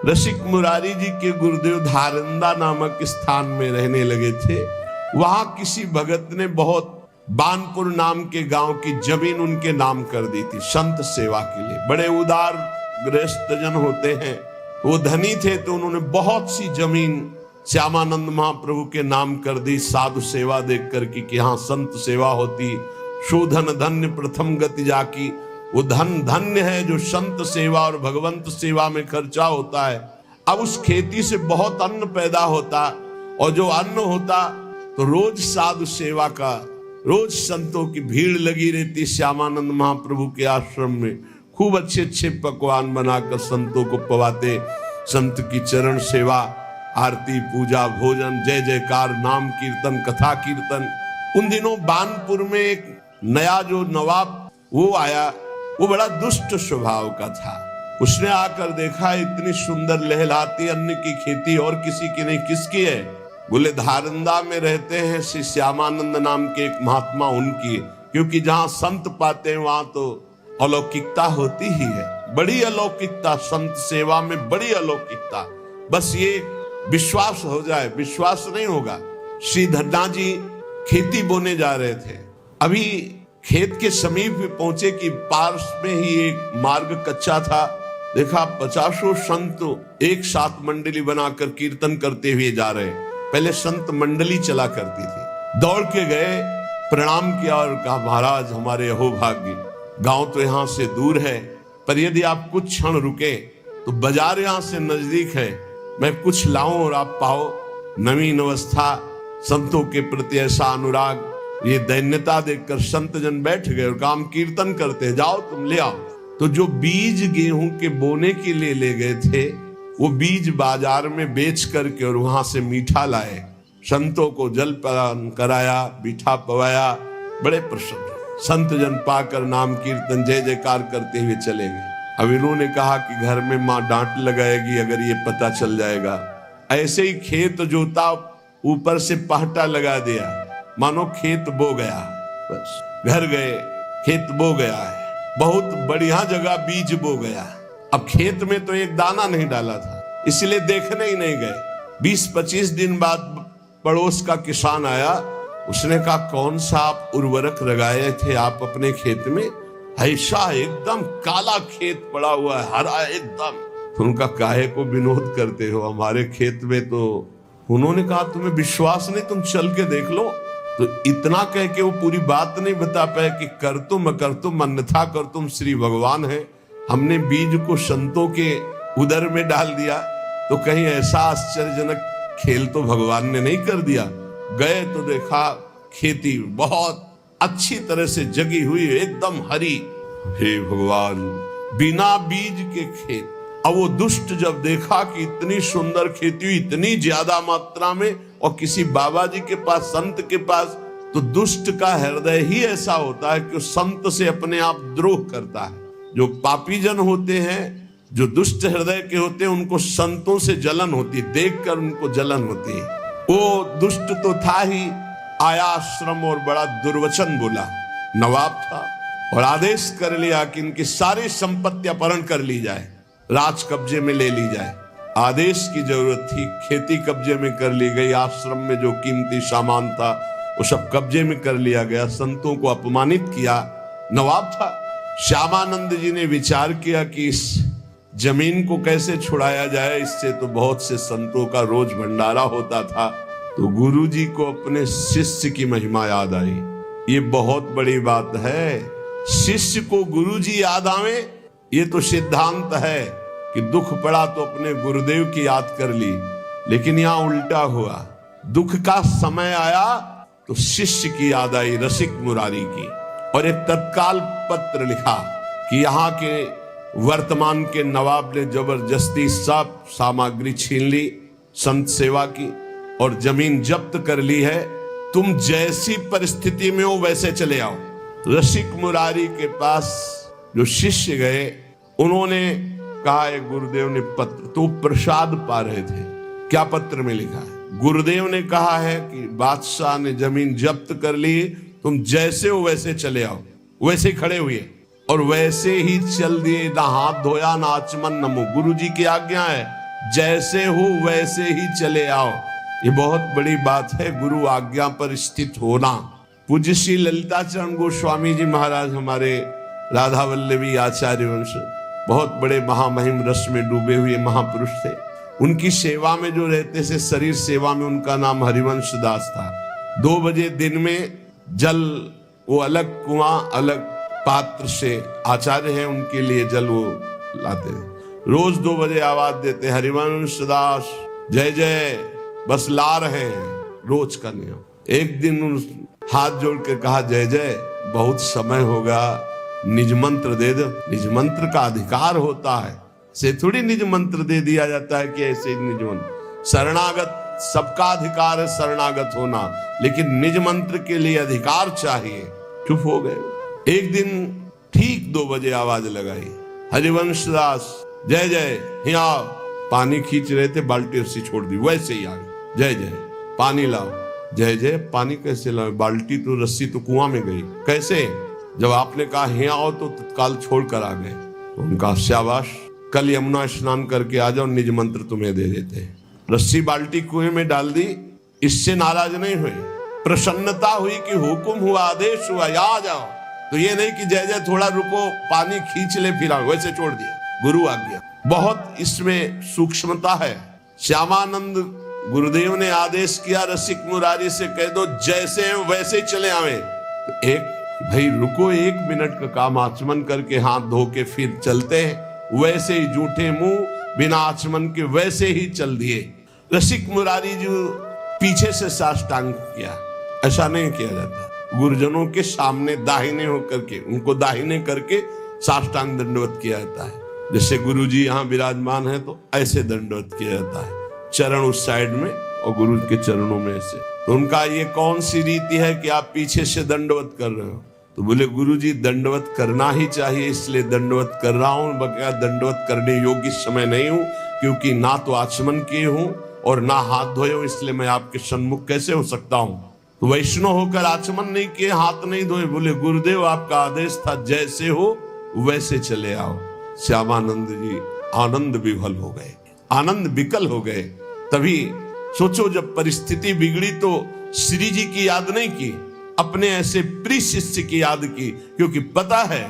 रसिक मुरारी जी के गुरुदेव धारंदा नामक स्थान में रहने लगे थे। वहां किसी भगत ने बहुत बानपुर नाम के गांव की जमीन उनके नाम कर दी थी संत सेवा के लिए। बड़े उदार गृहस्थ जन होते हैं, वो धनी थे, तो उन्होंने बहुत सी जमीन श्यामानंद महाप्रभु के नाम कर दी साधु सेवा देख कर कि यहाँ संत सेवा होती। शोधन धन्य प्रथम गति जाकी, वो धन धन्य है जो संत सेवा और भगवंत सेवा में खर्चा होता है। अब उस खेती से बहुत अन्न पैदा होता, और जो अन्न होता तो रोज साधु सेवा का, रोज संतों की भीड़ लगी रहती श्यामानंद महाप्रभु के आश्रम में। खूब अच्छे अच्छे पकवान बनाकर संतों को पवाते। संत की चरण सेवा, आरती, पूजा, भोजन, जय जयकार, नाम कीर्तन, कथा कीर्तन। उन दिनों बानपुर में एक नया जो नवाब वो आया, वो बड़ा दुष्ट स्वभाव का था। उसने आकर देखा इतनी सुंदर लहलाती अन्न की खेती और किसी की नहीं, किसकी है? बोले धारंदा में रहते हैं श्री श्यामानंद नाम के एक महात्मा, उनकी। क्योंकि जहां संत पाते हैं वहां तो अलौकिकता होती ही है, बड़ी अलौकिकता, संत सेवा में बड़ी अलौकिकता। बस ये विश्वास हो जाए, विश्वास नहीं होगा। श्री धन्ना जी खेती बोने जा रहे थे, अभी खेत के समीप पहुंचे कि पास में ही एक मार्ग कच्चा था। देखा 50 संत एक साथ मंडली बनाकर कीर्तन करते हुए जा रहे। पहले संत मंडली चला करती थी। दौड़ के गए, प्रणाम किया और कहा महाराज हमारे अहोभाग्य, गांव तो यहाँ से दूर है, पर यदि आप कुछ क्षण रुके तो बाजार यहाँ से नजदीक है, मैं कुछ लाऊं और आप पाओ। नवीन अवस्था, संतों के प्रति ऐसा अनुराग, ये दैन्यता देखकर संत जन बैठ गए और काम कीर्तन करते, जाओ तुम ले आओ। तो जो बीज गेहूं के बोने के लिए ले गए थे, वो बीज बाजार में बेच करके और वहां से मीठा लाए, संतों को जलपान कराया, मीठा पवाया। बड़े प्रसन्न संत जन पाकर नाम कीर्तन जय जयकार करते हुए चले गए। अब इन्होंने कहा कि घर में माँ डांट लगाएगी अगर ये पता चल जाएगा। ऐसे ही खेत जोता, ऊपर से पहटा लगा दिया, मानो खेत बो गया। बस घर गए, खेत बो गया है, बहुत बढ़िया जगह बीज बो गया। अब खेत में तो एक दाना नहीं डाला था, इसलिए देखने ही नहीं गए। 20-25 दिन बाद पड़ोस का किसान आया, उसने कहा कौन सा आप उर्वरक लगाए थे आप अपने खेत में? ऐसा एकदम काला खेत पड़ा हुआ है, हरा एकदम। उनका काहे को विनोद करते हो, हमारे खेत में तो। उन्होंने कहा तुम्हें विश्वास नहीं, तुम चल के देख लो। तो इतना कह के वो पूरी बात नहीं बता पाए कि कर तुम अन्यथा कर तुम श्री भगवान है। हमने बीज को संतों के उदर में डाल दिया, तो कहीं ऐसा आश्चर्यजनक खेल तो भगवान ने नहीं कर दिया। गए तो देखा खेती बहुत अच्छी तरह से जगी हुई, एकदम हरी। हे भगवान, बिना बीज के खेत। अब वो दुष्ट जब देखा कि इतनी सुंदर खेती हुई, इतनी ज्यादा मात्रा में, और किसी बाबा जी के पास, संत के पास, तो दुष्ट का हृदय ही ऐसा होता है कि संत से अपने आप द्रोह करता है। जो पापी जन होते हैं, जो दुष्ट हृदय के होते हैं, उनको संतों से जलन होती है, देखकर उनको जलन होती है। वो दुष्ट तो था ही, आया आश्रम और बड़ा दुर्वचन बोला। नवाब था और आदेश कर लिया कि इनकी सारी संपत्ति अपहरण कर ली जाए, राज कब्जे में ले ली जाए। आदेश की जरूरत थी, खेती कब्जे में कर ली गई। आश्रम में जो कीमती सामान था वो सब कब्जे में कर लिया गया। संतों को अपमानित किया। नवाब था। श्यामानंद जी ने विचार किया कि इस जमीन को कैसे छुड़ाया जाए, इससे तो बहुत से संतों का रोज भंडारा होता था। तो गुरु जी को अपने शिष्य की महिमा याद आई। ये बहुत बड़ी बात है, शिष्य को गुरु जी याद आवे। ये तो सिद्धांत है कि दुख पड़ा तो अपने गुरुदेव की याद कर ली, लेकिन यहाँ उल्टा हुआ। दुख का समय आया तो शिष्य की याद आई, रसिक मुरारी की। और एक तत्काल पत्र लिखा कि यहाँ के वर्तमान के नवाब ने जबरदस्ती सब सामग्री छीन ली संत सेवा की और जमीन जब्त कर ली है। तुम जैसी परिस्थिति में हो वैसे चले आओ। रसिक मुरारी के पास जो शिष्य गए, उन्होंने कहा एक गुरुदेव ने पत्र, तो प्रसाद पा रहे थे। क्या पत्र में लिखा है? गुरुदेव ने कहा है कि बादशाह ने जमीन जब्त कर ली, तुम जैसे हो वैसे चले आओ। वैसे खड़े हुए और वैसे ही चल दिए, ना हाथ धोया ना आचमन न मुंह। गुरु जी की आज्ञा है, जैसे हो वैसे ही चले आओ। ये बहुत बड़ी बात है, गुरु आज्ञा पर स्थित होना। पूज्य श्री ललिताचरण गोस्वामी जी महाराज हमारे राधा वल्लभी आचार्य वंश बहुत बड़े महामहिम रस में डूबे हुए महापुरुष थे। उनकी सेवा में जो रहते थे, शरीर सेवा में, उनका नाम हरिवंश दास था। 2 बजे दिन में जल, वो अलग कुआं अलग पात्र से, आचार्य हैं उनके लिए जल वो लाते हैं। रोज 2 बजे आवाज देते, हरिवंश दास जय जय, बस ला रहे हैं, रोज का नियम। एक दिन हाथ जोड़ के कहा, जय जय बहुत समय होगा, निज मंत्र दे दो। निज मंत्र का अधिकार होता है, से थोड़ी निज मंत्र दे दिया जाता है कि ऐसे निज मंत्र। शरणागत सबका अधिकार है शरणागत होना, लेकिन निज मंत्र के लिए अधिकार चाहिए। चुप हो गए। एक दिन ठीक 2 बजे आवाज लगाई, हरिवंश दास जय जय, यहाँ पानी खींच रहे थे, बाल्टी रस्सी छोड़ दी, वैसे ही आ गए, जय जय पानी लाओ। जय जय पानी कैसे लाओ, बाल्टी तो रस्सी तो कुआं में गई, कैसे? जब आपने कहा यहाँ आओ तो तत्काल छोड़ कर आ गए। तो उनका शाबाश, कल यमुना स्नान करके आ जाओ, निज मंत्र तुम्हें दे देते हैं। रस्सी बाल्टी कुएं में डाल दी, इससे नाराज नहीं हुए, प्रसन्नता हुई कि हुक्म हुआ, आदेश हुआ, आ जाओ। तो ये नहीं कि जय जय थोड़ा रुको, पानी खींच ले फिर आओ, वैसे छोड़ दिया। गुरु आज्ञा, बहुत इसमें सूक्ष्मता है। श्यामानंद गुरुदेव ने आदेश किया, रसिक मुरारी से कह दो जैसे वैसे चले आवे। तो एक भाई रुको, 1 मिनट का काम, आचमन करके हाथ धो के फिर चलते हैं। वैसे ही जूठे मुंह बिना आचमन के वैसे ही चल दिए। रसिक मुरारी जो पीछे से साष्टांग किया, ऐसा नहीं किया जाता। गुरुजनों के सामने दाहिने होकर के, उनको दाहिने करके साष्टांग दंडवत किया जाता है। जैसे गुरु जी यहाँ विराजमान है तो ऐसे दंडवत किया जाता है, चरण उस साइड में और गुरु के चरणों में ऐसे। तो उनका ये कौन सी रीति है कि आप पीछे से दंडवत कर रहे हो? तो बोले गुरु जी दंडवत करना ही चाहिए, इसलिए दंडवत कर रहा हूं। बकाया दंडवत करने योग्य समय नहीं हूं, क्योंकि ना तो आचमन किए हूं और ना हाथ धोए हूं, इसलिए मैं आपके सन्मुख कैसे हो सकता हूं। तो वैष्णव होकर आचमन नहीं किए, हाथ नहीं धोए, बोले गुरुदेव आपका आदेश था जैसे हो वैसे चले आओ। श्यामानंद जी आनंद विभल हो गए, आनंद विकल हो गए। तभी सोचो, जब परिस्थिति बिगड़ी तो श्री जी की याद नहीं की, अपने ऐसे प्रिय शिष्य की याद की, क्योंकि पता है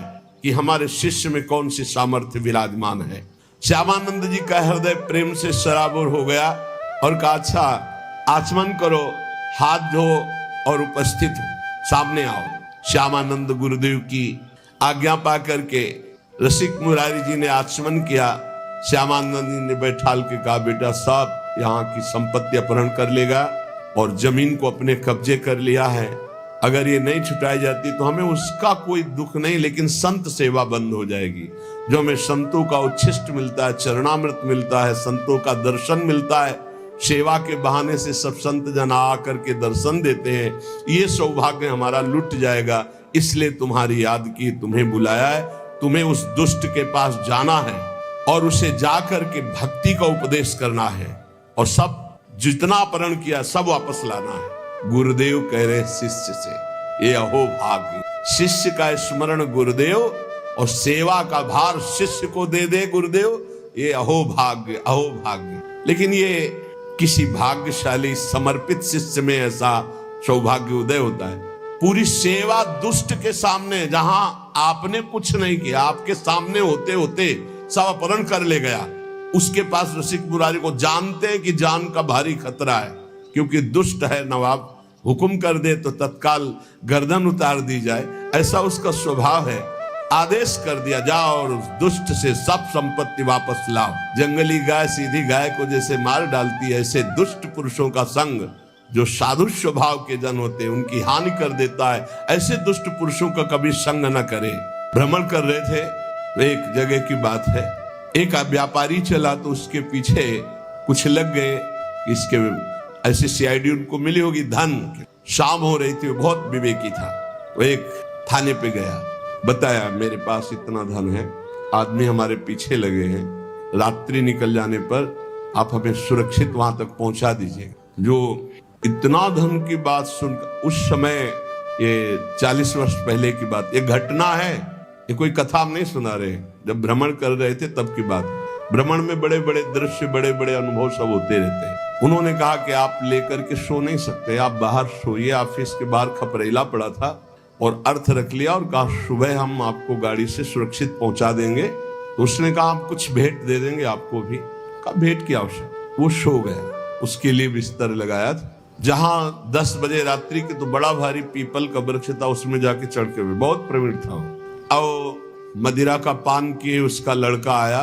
कि हमारे शिष्य में कौन सी सामर्थ्य विराजमान है। श्यामानंद जी का हृदय प्रेम से सराबोर हो गया और कहा, अच्छा आचमन करो, हाथ धो और उपस्थित हो, सामने आओ। श्यामानंद गुरुदेव की आज्ञा पा करके रसिक मुरारी जी ने आचमन किया। श्यामानंद जी ने बैठाल के कहा, बेटा साहब यहाँ की संपत्ति अपहरण कर लेगा और जमीन को अपने कब्जे कर लिया है, अगर ये नहीं छुटाई जाती तो हमें उसका कोई दुख नहीं, लेकिन संत सेवा बंद हो जाएगी। जो हमें संतों का उच्छिष्ट मिलता है, चरणामृत मिलता है, संतों का दर्शन मिलता है, सेवा के बहाने से सब संत जन आकर के दर्शन देते हैं, ये सौभाग्य हमारा लुट जाएगा। इसलिए तुम्हारी याद की, तुम्हें बुलाया है, तुम्हें उस दुष्ट के पास जाना है और उसे जाकर के भक्ति का उपदेश करना है और सब जितना अपहरण किया सब वापस लाना है। गुरुदेव कह रहे शिष्य से, ये अहो भाग्य, शिष्य का स्मरण गुरुदेव और सेवा का भार शिष्य को दे दे गुरुदेव, ये अहो भाग्य, अहो भाग्य। लेकिन ये किसी भाग्यशाली समर्पित शिष्य में ऐसा सौभाग्य उदय होता है। पूरी सेवा दुष्ट के सामने, जहां आपने कुछ नहीं किया, आपके सामने होते होते सब अपहरण कर ले गया, उसके पास रसिक मुरारी को जानते हैं कि जान का भारी खतरा है, क्योंकि दुष्ट है नवाब, हुक्म कर दे तो तत्काल गर्दन उतार दी जाए, ऐसा उसका स्वभाव है। आदेश कर दिया, जाओ और उस दुष्ट से सब संपत्ति वापस लाओ। जंगली गाय सीधी गाय को जैसे मार डालती है, ऐसे दुष्ट पुरुषों का संग जो साधु स्वभाव के जन होते हैं उनकी हानि कर देता है। ऐसे दुष्ट पुरुषों का कभी संग न करे। भ्रमण कर रहे थे, एक जगह की बात है, एक व्यापारी चला तो उसके पीछे कुछ लग गए, इसके ऐसे सीआईडी उनको मिली होगी धन। शाम हो रही थी, बहुत विवेकी था, वो एक थाने पे गया, बताया मेरे पास इतना धन है, आदमी हमारे पीछे लगे हैं, रात्रि निकल जाने पर आप हमें सुरक्षित वहां तक पहुंचा दीजिएगा। जो इतना धन की बात सुनकर, उस समय ये 40 वर्ष पहले की बात, ये घटना है, ये कोई कथा हम नहीं सुना रहे, जब भ्रमण कर रहे थे तब की बात। भ्रमण में बड़े बड़े दृश्य, बड़े बड़े अनुभव सब होते रहते हैं। उन्होंने कहा कि आप लेकर के सो नहीं सकते, आप बाहर सोइए। ऑफिस के बाहर खपरेला पड़ा था और अर्थ रख लिया और कहा सुबह हम आपको गाड़ी से सुरक्षित पहुंचा देंगे। तो उसने कहा आप कुछ भेंट दे देंगे आपको भी। कहा भेंट की आवश्यक। वो सो गया, उसके लिए बिस्तर लगाया था। जहां 10 बजे रात्रि के तो बड़ा भारी पीपल का वृक्ष था, उसमें जाके चढ़ के बहुत प्रवीण था वो। और मदिरा का पान किए उसका लड़का आया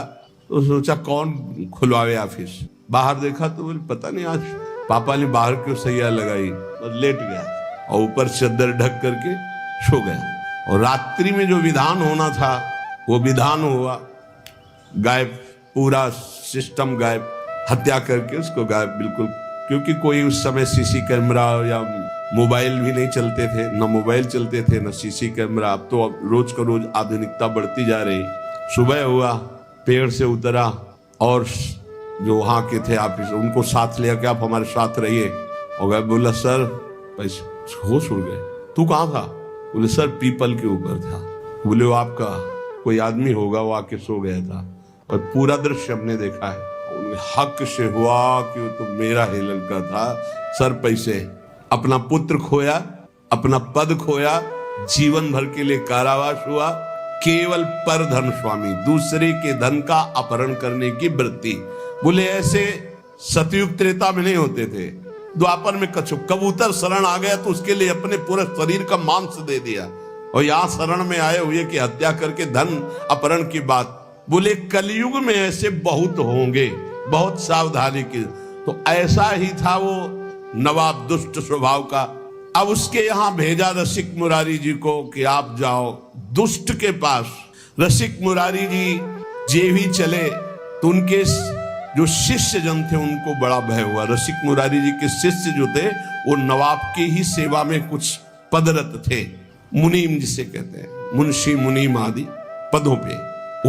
तो सोचा कौन खुलवावे ऑफिस। बाहर देखा तो बोले पता नहीं आज पापा ने बाहर क्यों सैया लगाई, और लेट गया और ऊपर चद्दर ढक करके सो गया। और रात्रि में जो विधान होना था वो विधान हुआ, गायब, पूरा सिस्टम गायब, हत्या करके उसको गायब बिल्कुल। क्योंकि कोई उस समय सीसी कैमरा या मोबाइल भी नहीं चलते थे, न मोबाइल चलते थे न सीसी कैमरा। अब तो रोज का रोज आधुनिकता बढ़ती जा रही। सुबह हुआ, पेड़ से उतरा और जो वहां के थे ऑफिस उनको साथ लिया कि आप हमारे साथ रहिए। और गए, बोला सर पैसे होश उड़ गए। तू कहाँ था? बोले सर पीपल के ऊपर था। बोले वो आपका कोई आदमी होगा, वो आके सो गया था। और पूरा दृश्य हमने देखा है। हक से हुआ कि वो तो मेरा ही लड़का था। सर पैसे, अपना पुत्र खोया, अपना पद खोया, जीवन भर के लिए कारावास हुआ, केवल पर धन स्वामी, दूसरे के धन का अपहरण करने की वृत्ति। बोले ऐसे सतयुग त्रेता में नहीं होते थे। द्वापर में कबूतर शरण आ गया तो उसके लिए अपने पूरे शरीर का मांस दे दिया। और यहाँ शरण में आए हुए कि हत्या करके धन अपहरण की बात। बोले कलयुग में ऐसे बहुत होंगे, बहुत सावधानी की। तो ऐसा ही था वो नवाब दुष्ट स्वभाव का। अब उसके यहां भेजा रसिक मुरारी जी को कि आप जाओ दुष्ट के पास। रसिक मुरारी जी जे भी चले तो उनके जो शिष्य जन थे उनको बड़ा भय हुआ। रसिक मुरारी जी के शिष्य जो थे वो नवाब की ही सेवा में कुछ पदरत थे, मुनीम जिसे कहते हैं, मुंशी मुनीम आदि पदों पे।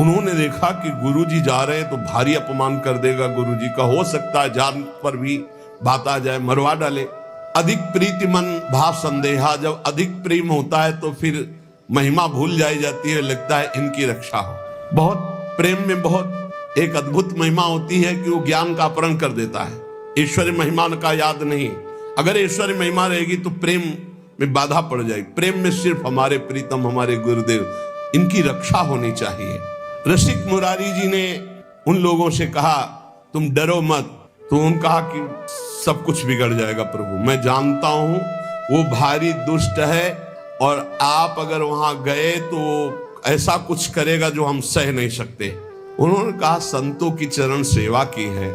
उन्होंने देखा कि गुरुजी जा रहे हैं तो भारी अपमान कर देगा गुरुजी का, हो सकता है जान पर भी बात आ जाए, मरवा डाले। अधिक प्रीति मन भा संदेहा, जब अधिक प्रेम होता है तो फिर महिमा भूल जाई जाती है, लगता है इनकी रक्षा हो। बहुत प्रेम में बहुत एक अद्भुत महिमा होती है कि वो ज्ञान का अपहरण कर देता है। ईश्वरीय महिमा का याद नहीं, अगर ईश्वरीय महिमा रहेगी तो प्रेम में बाधा पड़ जाएगी। प्रेम में सिर्फ हमारे प्रीतम, हमारे गुरुदेव, इनकी रक्षा होनी चाहिए। रसिक मुरारी जी ने उन लोगों से कहा तुम डरो मत। तो उन्होंने कहा कि सब कुछ बिगड़ जाएगा प्रभु, मैं जानता हूं वो भारी दुष्ट है और आप अगर वहां गए तो ऐसा कुछ करेगा जो हम सह नहीं सकते। उन्होंने कहा संतों की चरण सेवा की है,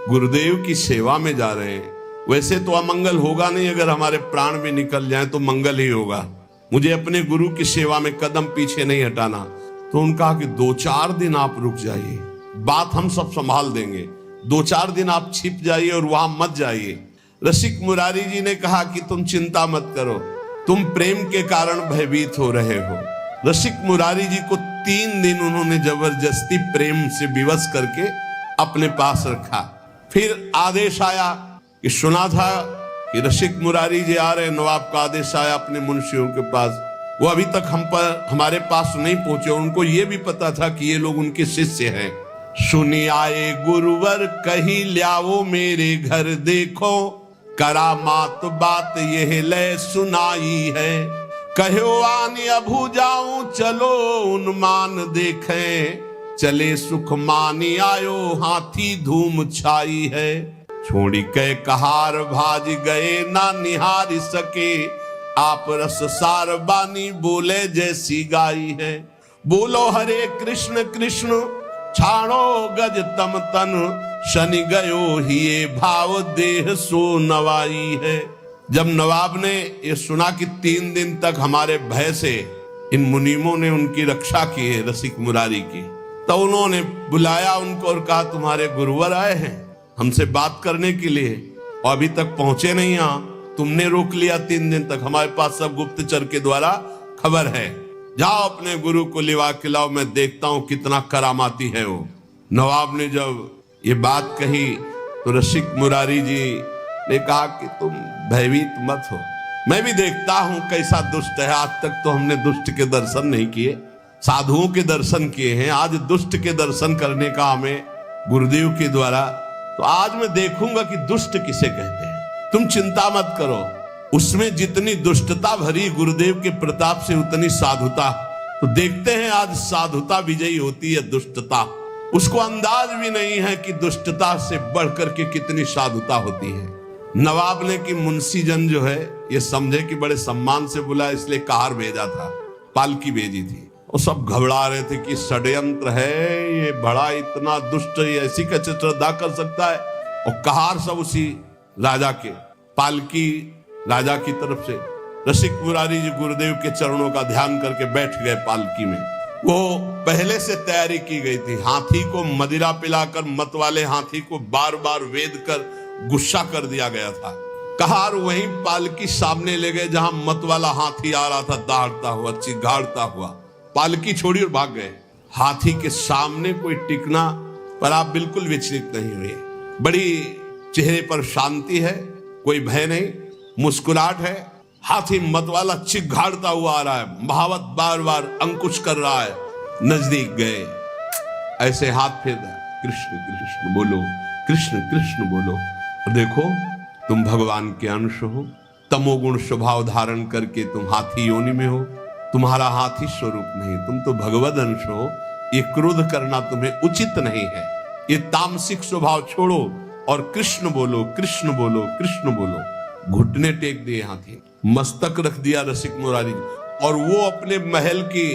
गुरुदेव की सेवा में जा रहे हैं, वैसे तो अमंगल होगा नहीं, अगर हमारे प्राण भी निकल जाए तो मंगल ही होगा। मुझे अपने गुरु की सेवा में कदम पीछे नहीं हटाना। तो उन्होंने कहा कि 2-4 दिन आप रुक जाइए, बात हम सब संभाल देंगे। 2-4 दिन आप छिप जाइए और वहां मत जाइए। रसिक मुरारी जी ने कहा कि तुम चिंता मत करो, तुम प्रेम के कारण भयभीत हो रहे हो। रसिक मुरारी जी को 3 दिन उन्होंने जबरदस्ती प्रेम से विवश करके अपने पास रखा। फिर आदेश आया कि सुना था कि रसिक मुरारी जी आ रहे, नवाब का आदेश आया अपने मुंशियों के पास। वो अभी तक हमारे पास नहीं पहुंचे। उनको ये भी पता था कि ये लोग उनके शिष्य हैं। सुनी आए गुरुवर कही ल्याओ मेरे घर देखो, करामात बात यह ले सुनाई है। कहो आनी अभू जाऊं चलो उन्मान देखें, चले सुख मानी आयो हाथी धूम छाई है। छोड़ी के कहार भाज गए ना निहार सके, आप रस सार बानी बोले जैसी गाई है। बोलो हरे कृष्ण कृष्ण छाड़ो गज तम तन, शनि गयो ही ये भाव देह सो नवाई है। जब नवाब ने ये सुना कि 3 दिन तक हमारे भय से इन मुनीमों ने उनकी रक्षा की है रसिक मुरारी की, तो उन्होंने बुलाया उनको और कहा तुम्हारे गुरुवर आए हैं हमसे बात करने के लिए और अभी तक पहुंचे नहीं। यहाँ तुमने रोक लिया 3 दिन तक, हमारे पास सब गुप्तचर के द्वारा खबर है। जाओ अपने गुरु को लिवा के लाओ, मैं देखता हूं कितना करामाती है वो। नवाब ने जब ये बात कही तो रसिक मुरारी जी ने कहा कि तुम भयभीत मत हो, मैं भी देखता हूं कैसा दुष्ट है। आज तक तो हमने दुष्ट के दर्शन नहीं किए, साधुओं के दर्शन किए हैं, आज दुष्ट के दर्शन करने का हमें गुरुदेव के द्वारा, तो आज मैं देखूंगा कि दुष्ट किसे कहते हैं। तुम चिंता मत करो, उसमें जितनी दुष्टता भरी गुरुदेव के प्रताप से उतनी साधुता। तो देखते हैं आज साधुता विजयी होती है दुष्टता। उसको अंदाज भी नहीं है कि दुष्टता से बढ़कर के कितनी साधुता होती है। नवाब ने कि मुंशीजन जो है ये समझे कि बड़े सम्मान से बुला, इसलिए कार भेजा था, पालकी भेजी थी। वो सब घबरा रहे थे कि षड्यंत्र है, ये बड़ा इतना दुष्ट, ये ऐसी कैसे श्रद्धा कर सकता है। और कहार सब उसी राजा के, पालकी राजा की तरफ से। रसिक मुरारी जी गुरुदेव के चरणों का ध्यान करके बैठ गए पालकी में। वो पहले से तैयारी की गई थी। हाथी को मदिरा पिलाकर मत वाले हाथी को बार बार वेद कर गुस्सा कर दिया गया था। कहार वहीं पालकी सामने ले गए जहां मत वाला हाथी आ रहा था, दहाड़ता हुआ, चिघाड़ता हुआ। पालकी छोड़ी और भाग गए। हाथी के सामने कोई टिकना पर आप बिल्कुल विचलित नहीं हुए। बड़ी चेहरे पर शांति है, कोई भय नहीं, मुस्कुराहट है। हाथी मतवाला चिघाड़ता हुआ आ रहा है, महावत बार बार अंकुश कर रहा है। नजदीक गए, ऐसे हाथ फेर दिया, कृष्ण कृष्ण बोलो, कृष्ण कृष्ण बोलो। और देखो तुम भगवान के अंश हो, तमोगुण स्वभाव धारण करके तुम हाथी योनि में हो। तुम्हारा हाथी स्वरूप नहीं, तुम तो भगवद अंश हो। ये क्रोध करना तुम्हें उचित नहीं है। ये तामसिक स्वभाव छोड़ो और कृष्ण बोलो, कृष्ण बोलो, कृष्ण बोलो। घुटने टेक दिए हाथी, मस्तक रख दिया रसिक मुरारी, और वो अपने महल की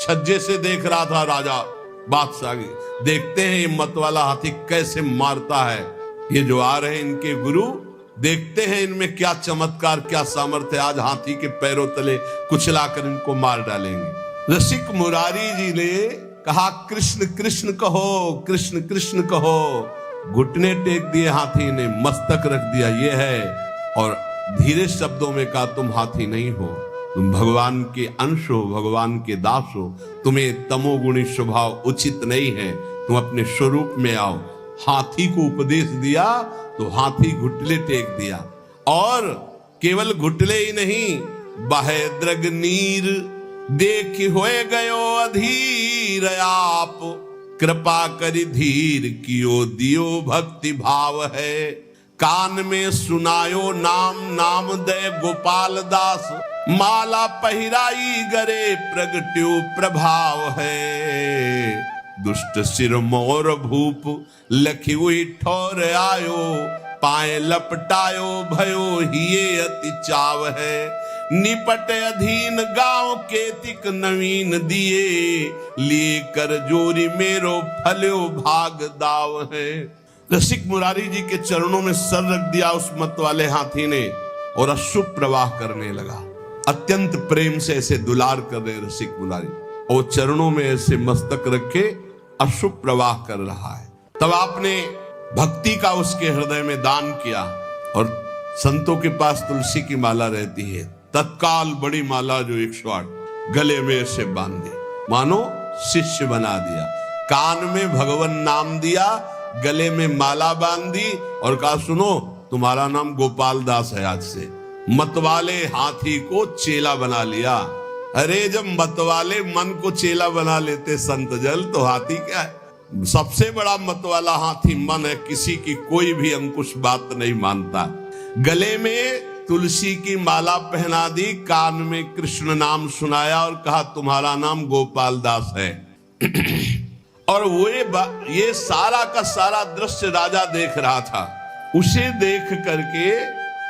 छज्जे से देख रहा था राजा बादशाह। देखते हैं ये मतवाला हाथी कैसे मारता है। ये जो आ रहे हैं इनके गुरु, देखते हैं इनमें क्या चमत्कार, क्या सामर्थ्य। आज हाथी के पैरों तले कुचलाकर इनको मार डालेंगे। रसिक मुरारी जी ने कहा कृष्ण कृष्ण कहो, कृष्ण कृष्ण कहो। घुटने टेक दिए हाथी ने, मस्तक रख दिया, ये है। और धीरे शब्दों में कहा तुम हाथी नहीं हो, तुम भगवान के अंश हो, भगवान के दास हो। तुम्हें तमोगुणी स्वभाव उचित नहीं है, तुम अपने स्वरूप में आओ। हाथी को उपदेश दिया तो हाथी घुटले टेक दिया, और केवल घुटले ही नहीं, बहे द्रग नीर देख होए गयो अधीर। आप कृपा करी धीर कियो दियो भक्ति भाव है। कान में सुनायो नाम, नाम दे गोपाल दास। माला पहिराई गरे प्रगट्यो प्रभाव है। दुष्ट सिर मोर भूप लखी हुई ठोर आयो। पाए लपटायो भयो हिये अति चाव है। निपट अधीन गांव के तिक नवीन दिए। लिए कर जोरी मेरो फल्यो भाग दाव है। रसिक मुरारी जी के चरणों में सर रख दिया उस मत वाले हाथी ने, और अश्रु प्रवाह करने लगा। अत्यंत प्रेम से ऐसे दुलार कर रहे रसिक मुरारी, और चरणों में ऐसे मस्तक रखे अश्रु प्रवाह कर रहा है। तब आपने भक्ति का उसके हृदय में दान किया। और संतों के पास तुलसी की माला रहती है, तत्काल बड़ी माला जो 108 गले में ऐसे बांध दी, मानो शिष्य बना दिया। कान में भगवान नाम दिया, गले में माला बांध दी, और कहा सुनो तुम्हारा नाम गोपाल दास है आज से। मतवाले हाथी को चेला बना लिया। अरे जब मतवाले मन को चेला बना लेते संत जल, तो हाथी क्या है? सबसे बड़ा मतवाला हाथी मन है, किसी की कोई भी अंकुश बात नहीं मानता। गले में तुलसी की माला पहना दी, कान में कृष्ण नाम सुनाया और कहा तुम्हारा नाम गोपाल दास है। और वो ये सारा का सारा दृश्य राजा देख रहा था। उसे देख करके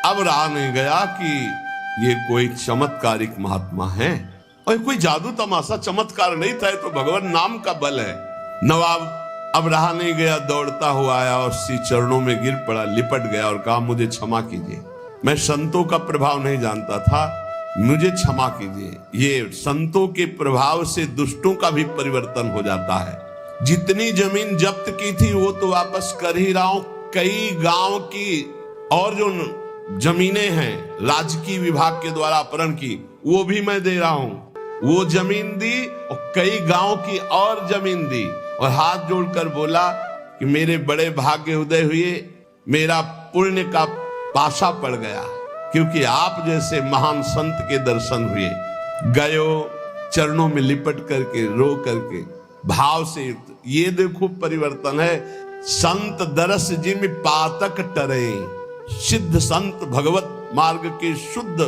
अब रहा नहीं गया कि ये कोई चमत्कारिक महात्मा है, और कोई जादू तमाशा चमत्कार नहीं था, तो भगवान नाम का बल है। नवाब अब रहा नहीं गया, दौड़ता हुआ आया और श्री चरणों में गिर पड़ा, लिपट गया और कहा मुझे क्षमा कीजिए, मैं संतों का प्रभाव नहीं जानता था, मुझे क्षमा कीजिए। ये संतों के प्रभाव से दुष्टों का भी परिवर्तन हो जाता है। जितनी जमीन जब्त की थी वो तो वापस कर ही रहा हूं। कई गांव की और जो जमीनें हैं राजकीय विभाग के द्वारा अपहरण की, वो भी मैं दे रहा हूं। वो जमीन दी और कई गांव की और जमीन दी, और हाथ जोड़कर बोला कि मेरे बड़े भाग्य उदय हुए, मेरा पुण्य का पासा पड़ गया, क्योंकि आप जैसे महान संत के दर्शन हुए। गयो चरणों में लिपट करके रो करके भाव से, ये देखो परिवर्तन है। संत दरस जिम पातक टरे। सिद्ध संत भगवत मार्ग के शुद्ध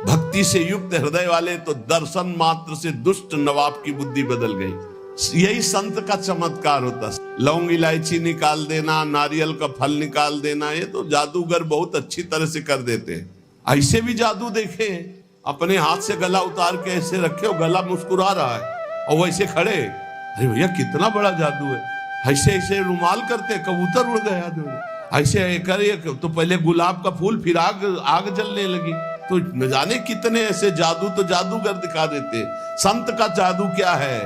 भक्ति से युक्त हृदय वाले तो दर्शन मात्र से दुष्ट नवाब की बुद्धि बदल गई। यही संत का चमत्कार होता है। लौंग इलायची निकाल देना, नारियल का फल निकाल देना, ये तो जादूगर बहुत अच्छी तरह से कर देते हैं। ऐसे भी जादू देखे, अपने हाथ से गला उतार के ऐसे रखे और गला मुस्कुरा रहा है और वैसे खड़े। अरे भैया कितना बड़ा जादू है। ऐसे ऐसे रुमाल करते, कबूतर उड़ गया। ऐसे करे तो पहले गुलाब का फूल, फिर आग जलने लगी। तो न जाने कितने ऐसे जादू तो जादूगर दिखा देते। संत का जादू क्या है?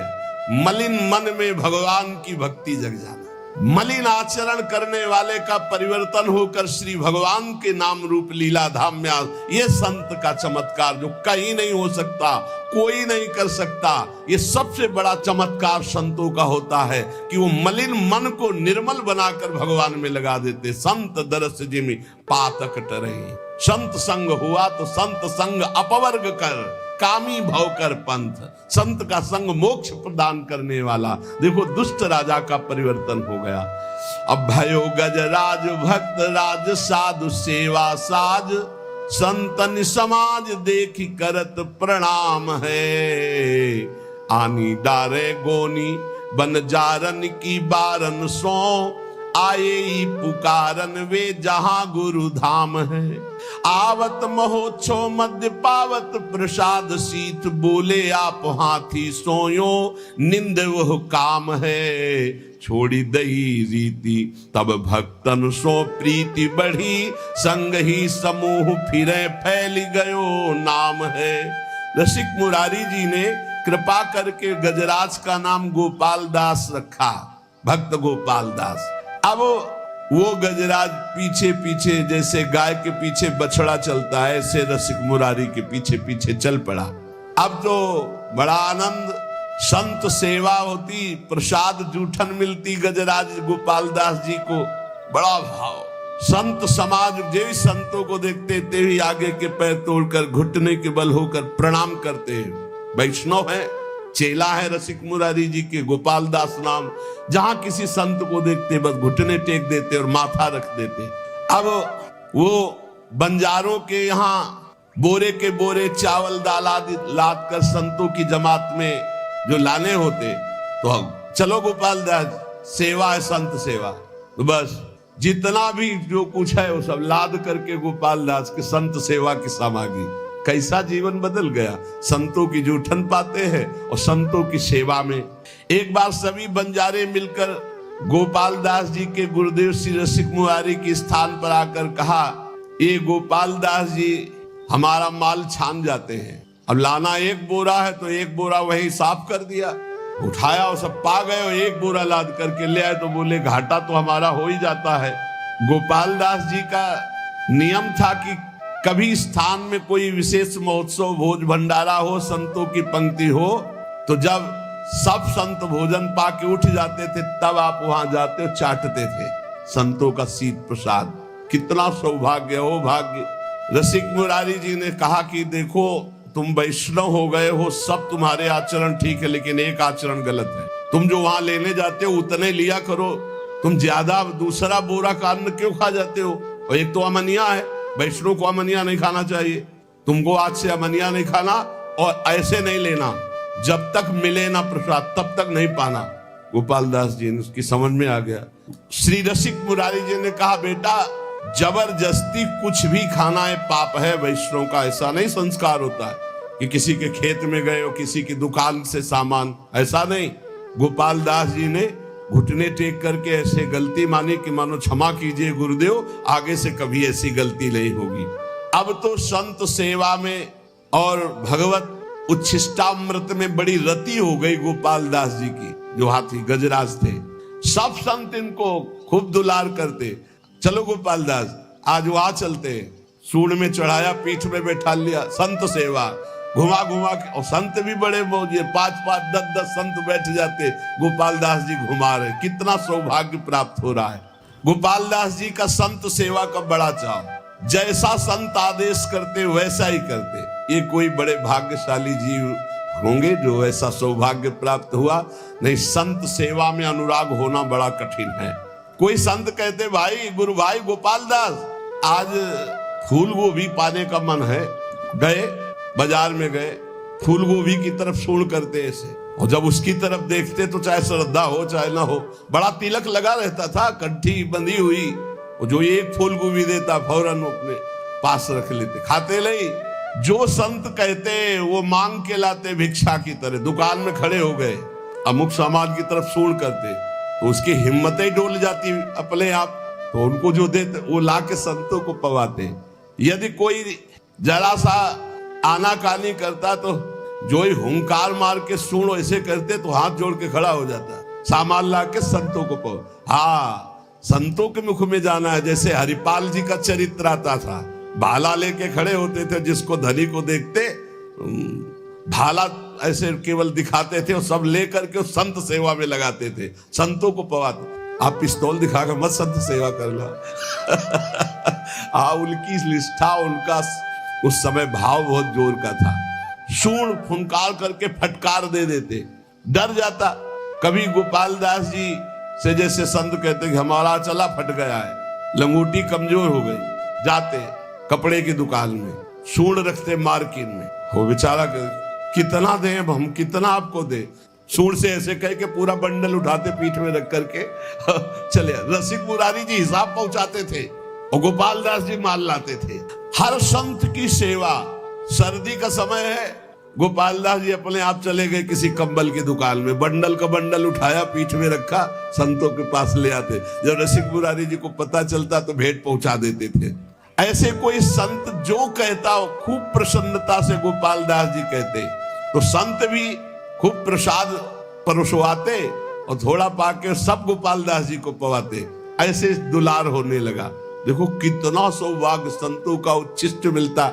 मलिन मन में भगवान की भक्ति जग जाना। मलिन आचरण करने वाले का परिवर्तन होकर श्री भगवान के नाम रूप लीला धाम में ये संत का चमत्कार जो कहीं नहीं हो सकता, कोई नहीं कर सकता। ये सबसे बड़ा चमत्कार संतों का होता है कि वो मलिन मन को निर्मल बनाकर भगवान में लगा देते। संत दरस जिमि पातक टरहि। संत संग हुआ तो संत संग अपवर्ग कर, कामी भव कर पंथ। संत का संग मोक्ष प्रदान करने वाला। देखो दुष्ट राजा का परिवर्तन हो गया। अब भयो गजराज भक्त राज साधु सेवा साज। संतन समाज देखी करत प्रणाम है। आनी डारे गोनी बन जारन की बारन सो। आए ही पुकारन वे जहां गुरु धाम है। आवत महोत्सव मध्य पावत प्रसाद सीत। बोले आप हाथी सोयो निंद वह काम है। छोड़ी दई रीति तब भक्तन सो प्रीति बढ़ी। संग ही समूह फिरे फैल गयो नाम है। रसिक मुरारी जी ने कृपा करके गजराज का नाम गोपाल दास रखा, भक्त गोपाल दास। अब वो गजराज पीछे पीछे जैसे गाय के पीछे बछड़ा चलता है, ऐसे रसिक मुरारी के पीछे पीछे चल पड़ा। अब तो बड़ा आनंद, संत सेवा होती, प्रसाद जूठन मिलती गजराज गोपाल दास जी को, बड़ा भाव। संत समाज जो संतों को देखते थे ही आगे के पैर तोड़कर घुटने के बल होकर प्रणाम करते हैं। वैष्णव है, चेला है रसिक मुरारी जी के गोपाल दास नाम। जहां किसी संत को देखते बस घुटने टेक देते और माथा रख देते। अब वो बंजारों के यहाँ बोरे के बोरे चावल दाल आदि लाद कर संतों की जमात में जो लाने होते, तो हम चलो गोपाल दास सेवा है, संत सेवा। तो बस जितना भी जो कुछ है वो सब लाद करके गोपाल दास के संत सेवा की सामग्री। कैसा जीवन बदल गया। संतों की जूठन पाते हैं और संतों की सेवा में। एक बार सभी बंजारे मिलकर गोपाल दास जी के गुरुदेव श्री रसिक मुरारी के स्थान पर आकर कहा, ये गोपाल दास जी हमारा माल छान जाते हैं। अब लाना एक बोरा है तो एक बोरा वही साफ कर दिया, उठाया और सब पा गए और एक बोरा लाद करके ले आए। तो बोले घाटा तो हमारा हो ही जाता है। गोपाल दास जी का नियम था कि कभी स्थान में कोई विशेष महोत्सव भोज भंडारा हो, संतों की पंक्ति हो, तो जब सब संत भोजन पा के उठ जाते थे तब आप वहां जाते और चाटते थे संतों का शीत प्रसाद। कितना सौभाग्य हो, भाग्य। रसिक मुरारी जी ने कहा कि देखो तुम वैष्णव हो गए हो, सब तुम्हारे आचरण ठीक है, लेकिन एक आचरण गलत है। तुम जो वहां लेने जाते हो उतने लिया करो। तुम ज्यादा दूसरा बोरा का अन्न क्यों खा जाते हो? और एक तो अमनिया है, वैष्णव को अमनिया नहीं खाना चाहिए। तुमको आज से अमनिया नहीं खाना और ऐसे नहीं लेना, जब तक मिले ना प्रसाद तब तक नहीं पाना। गोपाल दास जी ने उसकी समझ में आ गया। श्री रसिक मुरारी जी ने कहा, बेटा जबरदस्ती कुछ भी खाना है पाप है। वैष्णव का ऐसा नहीं संस्कार होता है कि किसी के खेत में गए हो, किसी की दुकान से सामान, ऐसा नहीं। गोपाल दास जी ने घुटने टेक करके ऐसे गलती मानी कि मानो क्षमा कीजिए गुरुदेव, आगे से कभी ऐसी गलती नहीं होगी। अब तो संत सेवा में और भगवत उच्छिष्टामृत में बड़ी रति हो गई गोपाल दास जी की, जो हाथी गजराज थे। सब संत इनको खूब दुलार करते। चलो गोपाल दास आज वहां चलते। सूंड में चढ़ाया, पीठ में बैठा लिया, संत सेवा घुमा घुमा के। और संत भी बड़े मौजे, 5-5, 10-10 संत बैठ जाते, गोपाल दास जी घुमा रहे। कितना सौभाग्य प्राप्त हो रहा है। गोपाल दास जी का संत सेवा का बड़ा चाव। जैसा संत आदेश करते वैसा ही करते। ये कोई बड़े भाग्यशाली जीव होंगे जो ऐसा सौभाग्य प्राप्त हुआ। नहीं, संत सेवा में अनुराग होना बड़ा कठिन है। कोई संत कहते भाई गुरु भाई गोपाल दास आज फूल गोभी पाने का मन है, गए बाजार में गए, फूल गोभी की तरफ सूंड करते ऐसे, और जब उसकी तरफ देखते तो चाहे श्रद्धा हो चाहे ना हो, बड़ा तिलक लगा रहता था, कंठी बंधी हुई, और जो एक फूल गोभी देता फौरन अपने पास रख लेते, खाते नहीं। जो संत कहते वो मांग के लाते भिक्षा की तरह, दुकान में खड़े हो गए अमुक समाज की तरफ सूंड करते तो उसकी हिम्मतें डोल जाती अपने आप, तो उनको जो देते वो ला के संतों को पवाते। यदि कोई जरा सा आनाकानी करता तो जो ही हुंकार मार के सूंड ऐसे करते तो हाथ जोड़ के खड़ा हो जाता, सामान ला के संतों को पवा। हाँ, संतों के मुख में जाना है। जैसे हरिपाल जी का चरित्र आता था, भाला लेके खड़े होते थे, जिसको धनी को देखते भाला ऐसे केवल दिखाते थे और सब लेकर के उस संत सेवा में लगाते थे, संतों को पवाते। आप पिस्तौल दिखाकर मत संत सेवा करना। उनकी निष्ठा, उनका उस समय भाव बहुत जोर का था। सूंड फुनकार करके फटकार दे देते, डर जाता। कभी गोपाल दास जी से जैसे संत कहते कि हमारा चला फट गया है, लंगोटी कमजोर हो गई, जाते कपड़े की दुकान में सूंड रखते मार्किन में, वो बेचारा कितना दें अब हम, कितना आपको दें, सूंड से ऐसे कह के पूरा बंडल उठाते पीठ में रख करके चले। रसिक मुरारी जी हिसाब पहुंचाते थे और गोपाल दास जी माल लाते थे। हर संत की सेवा, सर्दी का समय है, गोपाल दास जी अपने आप चले गए किसी कंबल की दुकान में, बंडल का बंडल उठाया पीठ में रखा, संतों के पास ले आते। जब रसिक मुरारी जी को पता चलता तो भेंट पहुंचा देते थे। ऐसे कोई संत जो कहता हो खूब प्रसन्नता से गोपाल दास जी कहते, तो संत भी खूब प्रसाद परोसवाते और थोड़ा पाके सब गोपाल दास जी को पवाते। ऐसे दुलार होने लगा। देखो कितना सौभाग्य संतों का उच्छिष्ट मिलता।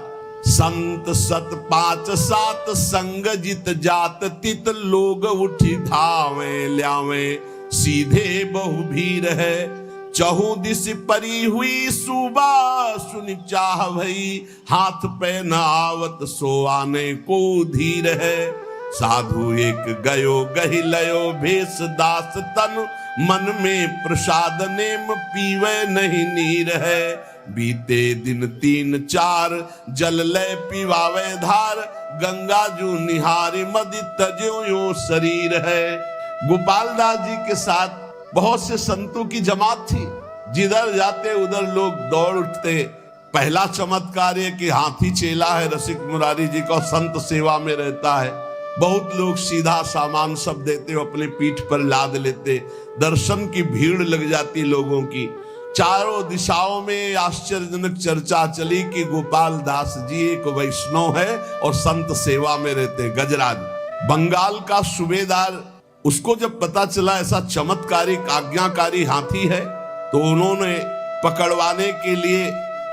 संत सत 5 7 संग जित जात तित लोग उठी धावे ल्यावे सीधे बहु भीर है। चहु दिस परी हुई सुबह सुन चाह भई हाथ पे न आवत सो आने को धीर है। साधु एक गयो गहि लयो भेष दास तन मन में प्रसाद नेम पीवे नहीं नीर है। बीते दिन 3 4 जल लय पीवावे धार गंगा जू निहारी मदि तजो यो शरीर है। गोपाल दास जी के साथ बहुत से संतों की जमात थी, जिधर जाते उधर लोग दौड़ उठते। पहला चमत्कार है कि हाथी चेला है रसिक मुरारी जी का, संत सेवा में रहता है। बहुत लोग सीधा सामान सब देते हो, अपने पीठ पर लाद लेते। दर्शन की भीड़ लग जाती लोगों की। चारों दिशाओं में आश्चर्यजनक चर्चा चली कि गोपाल दास जी एक वैष्णव है और संत सेवा में रहते। गजराज बंगाल का सूबेदार, उसको जब पता चला ऐसा चमत्कारिक आज्ञाकारी हाथी है तो उन्होंने पकड़वाने के लिए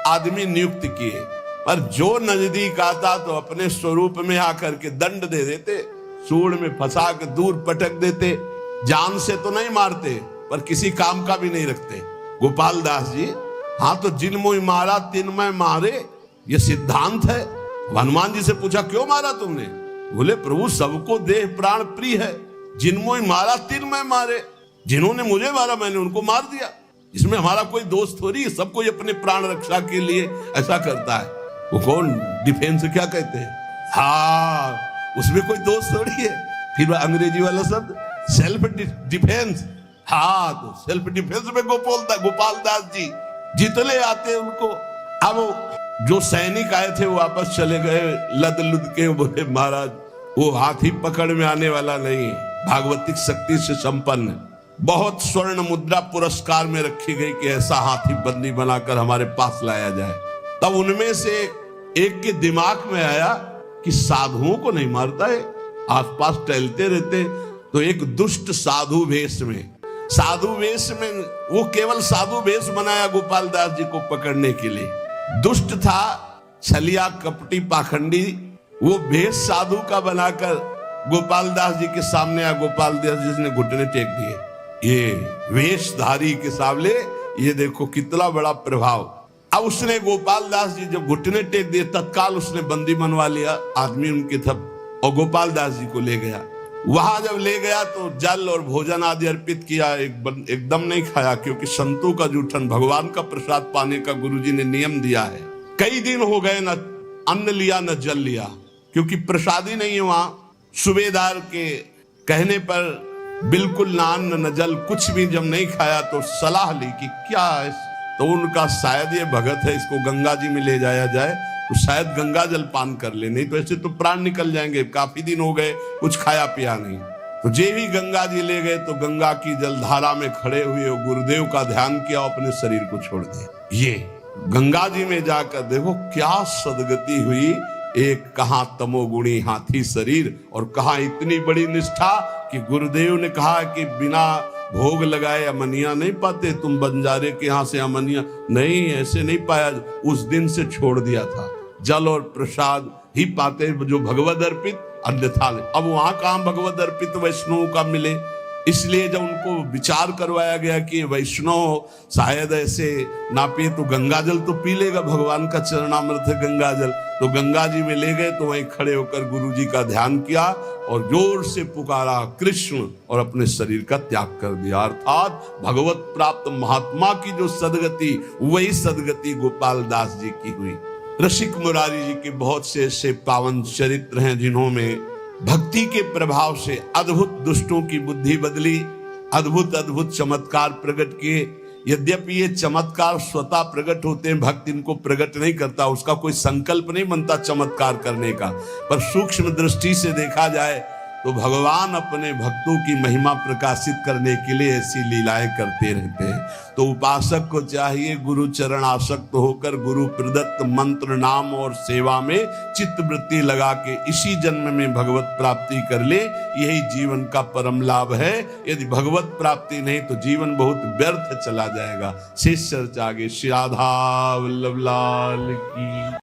आदमी नियुक्त किए, पर जो नजदीक आता तो अपने स्वरूप में आकर के दंड दे देते, सूंड में फंसा के दूर पटक देते। जान से तो नहीं मारते पर किसी काम का भी नहीं रखते। गोपाल दास जी, हाँ तो जिन मोह मारा तिन मैं मारे, ये सिद्धांत है। हनुमान जी से पूछा क्यों मारा तुमने? बोले प्रभु सबको देह प्राण प्रिय है, जिन मोह मारा तिन मैं मारे, जिन्होंने मुझे मारा मैंने उनको मार दिया। इसमें हमारा कोई दोस्त थोड़ी है, सब कोई अपने प्राण रक्षा के लिए ऐसा करता है। वो कौन डिफेंस क्या कहते हैं, हाँ उसमें कोई दोस्त थोड़ी है। फिर अंग्रेजी वाला शब्द सेल्फ डिफेंस, हाँ तो सेल्फ डिफेंस में गोपाल दास जी जितने आते उनको। अब जो सैनिक आए थे वो वापस चले गए लद लुद के, बोले महाराज वो हाथी पकड़ में आने वाला नहीं है, भागवतिक शक्ति से संपन्न। बहुत स्वर्ण मुद्रा पुरस्कार में रखी गई कि ऐसा हाथी बंदी बनाकर हमारे पास लाया जाए। तब उनमें से एक के दिमाग में आया कि साधुओं को नहीं मारता है, आसपास टहलते रहते। तो एक दुष्ट साधु वेश में वो केवल साधु वेश बनाया गोपाल दास जी को पकड़ने के लिए। दुष्ट था, छलिया कपटी पाखंडी, वो वेश साधु का बनाकर गोपाल दास जी के सामने आया। गोपाल दास जी ने घुटने टेक दिए। ये वेशधारी के सामने ये देखो कितना बड़ा प्रभाव। अब उसने गोपाल दास जी जब घुटने टेक दिए तत्काल उसने बंदी बनवा लिया आदमी उनके थप और गोपाल दास जी को ले गया। वहां जब ले गया तो जल और भोजन आदि अर्पित किया, एकदम नहीं खाया, क्योंकि संतों का जूठन, भगवान का प्रसाद पाने का गुरुजी ने नियम दिया है। कई दिन हो गए, न अन्न लिया न जल लिया, क्योंकि प्रसादी नहीं है वहां। सूबेदार के कहने पर बिल्कुल ना अन्न न जल, कुछ भी जब नहीं खाया तो सलाह ली कि क्या है, तो उनका शायद ये भगत है, इसको गंगा जी में ले जाया जाए तो शायद गंगा जल पान कर ले, नहीं तो ऐसे तो प्राण निकल जाएंगे, काफी दिन हो गए कुछ खाया पिया नहीं। तो जे भी गंगा जी ले गए तो गंगा की जलधारा में खड़े हुए और गुरुदेव का ध्यान किया, अपने शरीर को छोड़ दिया। ये गंगा जी में जाकर देखो क्या सदगति हुई। एक कहां तमोगुणी हाथी शरीर और कहां इतनी बड़ी निष्ठा कि गुरुदेव ने कहा कि बिना भोग लगाए अमनिया नहीं पाते, तुम बंजारे के यहां से अमनिया नहीं, ऐसे नहीं पाया। उस दिन से छोड़ दिया था, जल और प्रसाद ही पाते जो भगवद अर्पित, अन्यथा नहीं। अब वहां कहां भगवद अर्पित वैष्णव का मिले, इसलिए जब उनको विचार करवाया गया कि वैष्णव शायद ऐसे ना पिए तो गंगा जल तो पी लेगा, भगवान का चरणामृत है गंगा जल, तो गंगा जी में ले गए। तो वहीं खड़े होकर गुरु जी का ध्यान किया और जोर से पुकारा कृष्ण, और अपने शरीर का त्याग कर दिया। अर्थात भगवत प्राप्त महात्मा की जो सदगति, वही सदगति गोपाल दास जी की हुई। रसिक मुरारी जी के बहुत से ऐसे पावन चरित्र हैं जिन्होंने भक्ति के प्रभाव से अद्भुत दुष्टों की बुद्धि बदली, अद्भुत अद्भुत चमत्कार प्रकट किए। यद्यपि ये चमत्कार स्वतः प्रकट होते हैं, भक्त इनको प्रकट नहीं करता, उसका कोई संकल्प नहीं बनता चमत्कार करने का, पर सूक्ष्म दृष्टि से देखा जाए तो भगवान अपने भक्तों की महिमा प्रकाशित करने के लिए ऐसी लीलाएं करते रहते हैं। तो उपासक को चाहिए गुरु चरण आसक्त होकर गुरु प्रदत्त मंत्र, नाम और सेवा में चित्त वृत्ति लगा के इसी जन्म में भगवत प्राप्ति कर ले, यही जीवन का परम लाभ है। यदि भगवत प्राप्ति नहीं तो जीवन बहुत व्यर्थ चला जाएगा। शेष चर्चा आगे। श्री राधा वल्लभ लाल की।